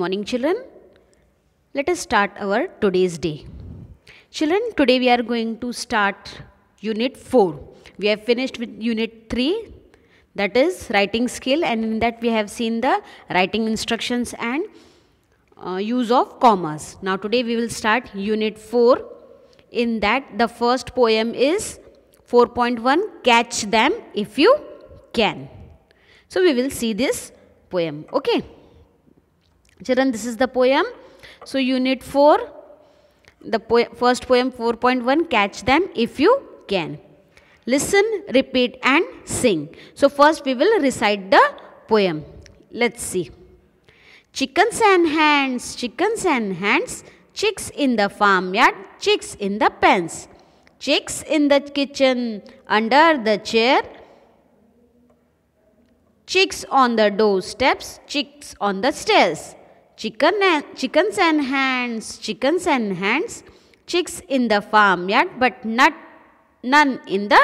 Morning children, let us start our today's day. Children, today we are going to start unit 4. We have finished with unit 3, that is writing skill, and in that we have seen the writing instructions and use of commas. Now today we will start unit 4. In that the first poem is 4.1, Catch Them If You Can. So we will see this poem, okay. Children, this is the poem. So unit 4, the first poem 4.1, Catch Them If You Can. Listen, repeat and sing. So first we will recite the poem. Let's see. Chickens and hens, chicks in the farmyard, chicks in the pens, chicks in the kitchen, under the chair, chicks on the doorsteps, chicks on the stairs. Chickens and hens, chicks in the farmyard, but none in the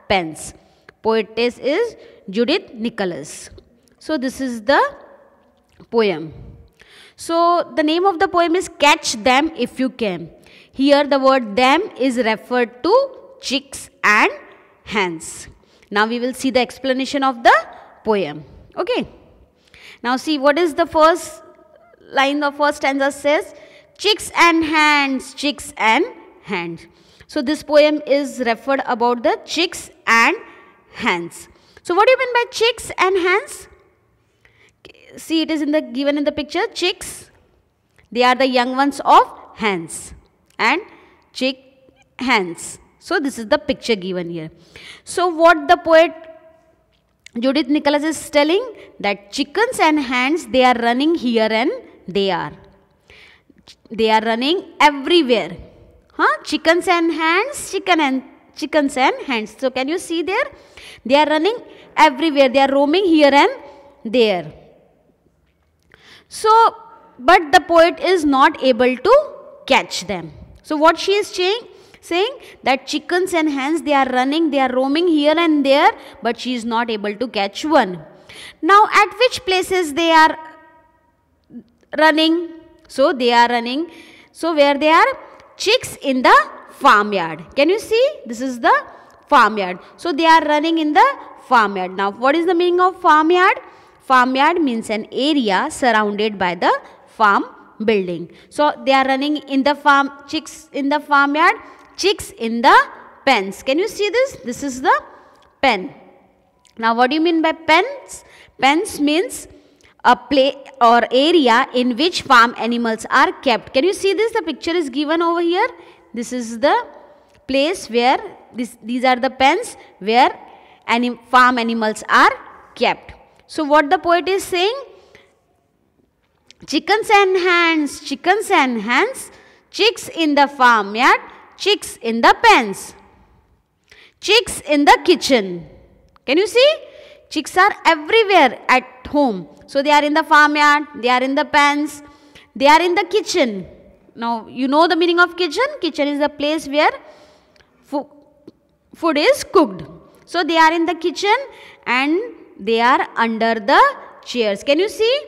pens. Poetess is Judith Nicholas. So this is the poem. So the name of the poem is Catch Them If You Can. Here the word them is referred to chicks and hens. Now we will see the explanation of the poem. Okay. Now see what is the first line. The first stanza says chicks and hens, chicks and hens. So this poem is referred about the chicks and hens. So what do you mean by chicks and hens? See, it is given in the picture. Chicks, they are the young ones of hens, and chick hens. So this is the picture given here. So what the poet Judith Nicholas is telling, that chickens and hens, they are running here and there. They are running everywhere. Chickens and hens, chickens and hens. So can you see there? They are running everywhere. They are roaming here and there. So, but the poet is not able to catch them. So what she is saying that chickens and hens, they are running, they are roaming here and there, but she is not able to catch one. Now at which places they are running? So they are running, so where they are? Chicks in the farmyard. Can you see? This is the farmyard. So they are running in the farmyard. Now what is the meaning of farmyard? Farmyard means an area surrounded by the farm building. So they are running in the farm, chicks in the farmyard, chicks in the pens. Can you see this? This is the pen. Now what do you mean by pens? Pens means a place or area in which farm animals are kept. Can you see this? The picture is given over here. This is the place where these are the pens where farm animals are kept. So what the poet is saying? Chickens and hens, chicks in the farmyard, chicks in the pens, chicks in the kitchen. Can you see? Chicks are everywhere at home. So they are in the farmyard, they are in the pens, they are in the kitchen. Now you know the meaning of kitchen. Kitchen is the place where food is cooked. So they are in the kitchen and they are under the chairs. Can you see?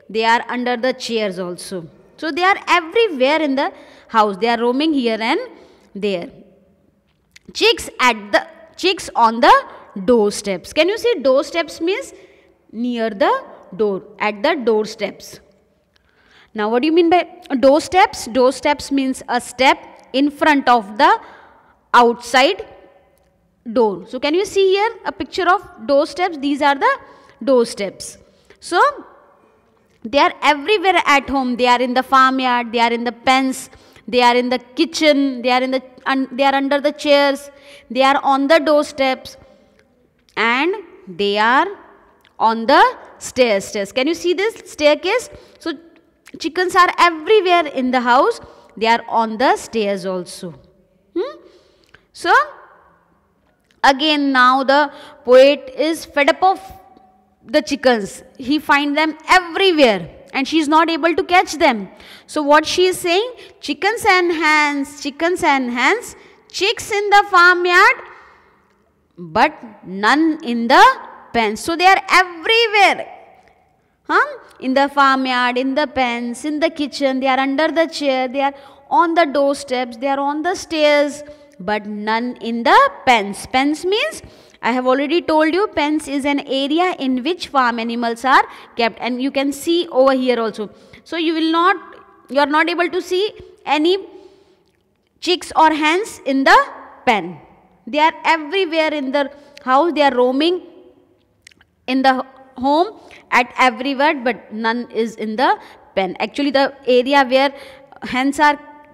They are under the chairs also. So they are everywhere in the house. They are roaming here and there. Chicks on the doorsteps. Can you see? Doorsteps means near the door, at the doorsteps. Now what do you mean by doorsteps? Doorsteps means a step in front of the outside door. So can you see here a picture of doorsteps? These are the doorsteps. So they are everywhere at home. They are in the farmyard, they are in the pens, they are in the kitchen, they are under the chairs, they are on the doorsteps, and they are on the stairs. Can you see this staircase? So chickens are everywhere in the house. They are on the stairs also. So again, now the poet is fed up of the chickens. He finds them everywhere and she is not able to catch them. So what she is saying? Chickens and hens, chicks in the farmyard, but none in the pens. So they are everywhere. In the farmyard, in the pens, in the kitchen, they are under the chair, they are on the doorsteps, they are on the stairs, but none in the pens. Pens means, I have already told you, pens is an area in which farm animals are kept, and you can see over here also. So you are not able to see any chicks or hens in the pen. They are everywhere in the house, they are roaming in the home at everywhere, but none is in the pen. Actually, the area where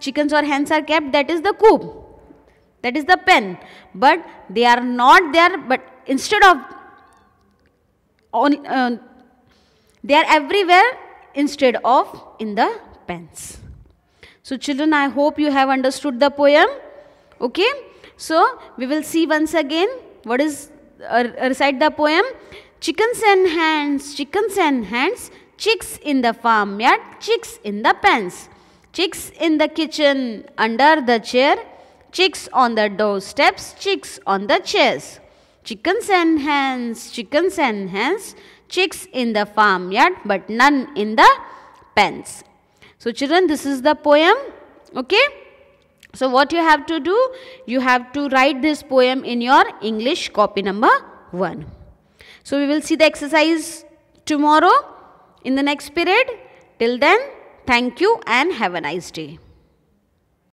chickens or hens are kept, that is the coop, that is the pen, but they are not there, but instead of they are everywhere instead of in the pens. So children, I hope you have understood the poem. Okay, so we will see once again what is recite the poem. Chickens and hens, chicks in the farmyard, chicks in the pens, chicks in the kitchen under the chair, chicks on the doorsteps, chicks on the chairs. Chickens and hens, chicks in the farmyard, but none in the pens. So children, this is the poem. Okay. So what you have to do, you have to write this poem in your English copy number 1. So we will see the exercise tomorrow in the next period. Till then, thank you and have a nice day.